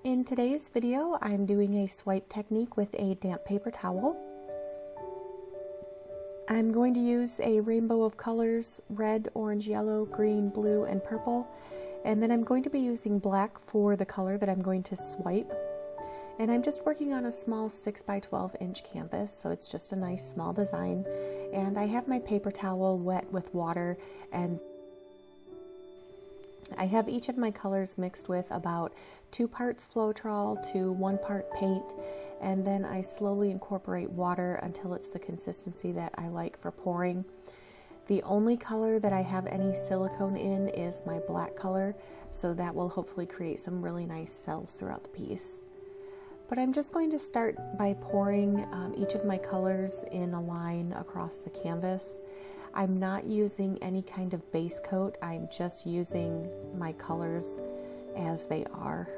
In today's video, I'm doing a swipe technique with a damp paper towel. I'm going to use a rainbow of colors: red, orange, yellow, green, blue, and purple. And then I'm going to be using black for the color that I'm going to swipe. And I'm just working on a small 6 by 12 inch canvas, so it's just a nice small design. And I have my paper towel wet with water, and I have each of my colors mixed with about 2 parts floetrol to 1 part paint, and then I slowly incorporate water until it's the consistency that I like for pouring. The only color that I have any silicone in is my black color, so that will hopefully create some really nice cells throughout the piece. But I'm just going to start by pouring each of my colors in a line across the canvas. I'm not using any kind of base coat, I'm just using my colors as they are.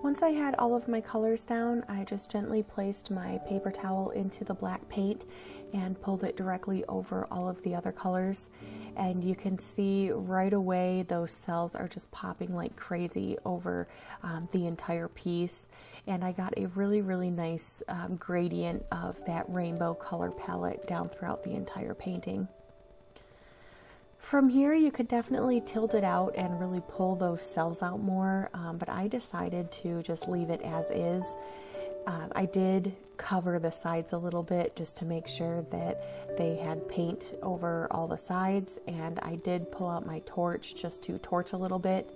Once I had all of my colors down, I just gently placed my paper towel into the black paint and pulled it directly over all of the other colors. And you can see right away those cells are just popping like crazy over the entire piece. And I got a really nice gradient of that rainbow color palette down throughout the entire painting. From here, you could definitely tilt it out and really pull those cells out more, but I decided to just leave it as is. I did cover the sides a little bit just to make sure that they had paint over all the sides, and I did pull out my torch just to torch a little bit.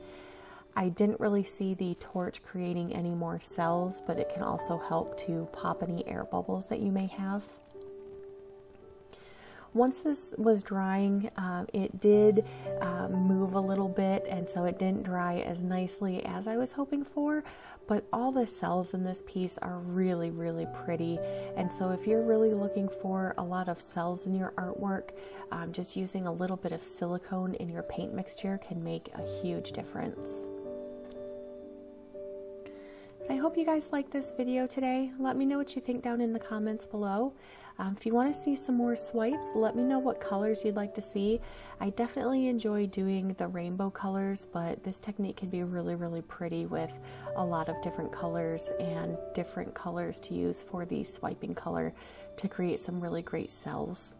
I didn't really see the torch creating any more cells, but it can also help to pop any air bubbles that you may have. Once this was drying, it did move a little bit, and so it didn't dry as nicely as I was hoping for, but all the cells in this piece are really pretty. And so if you're really looking for a lot of cells in your artwork, just using a little bit of silicone in your paint mixture can make a huge difference. I hope you guys liked this video today. Let me know what you think down in the comments below. If you want to see some more swipes, let me know what colors you'd like to see. I definitely enjoy doing the rainbow colors, but this technique can be really pretty with a lot of different colors and different colors to use for the swiping color to create some really great cells.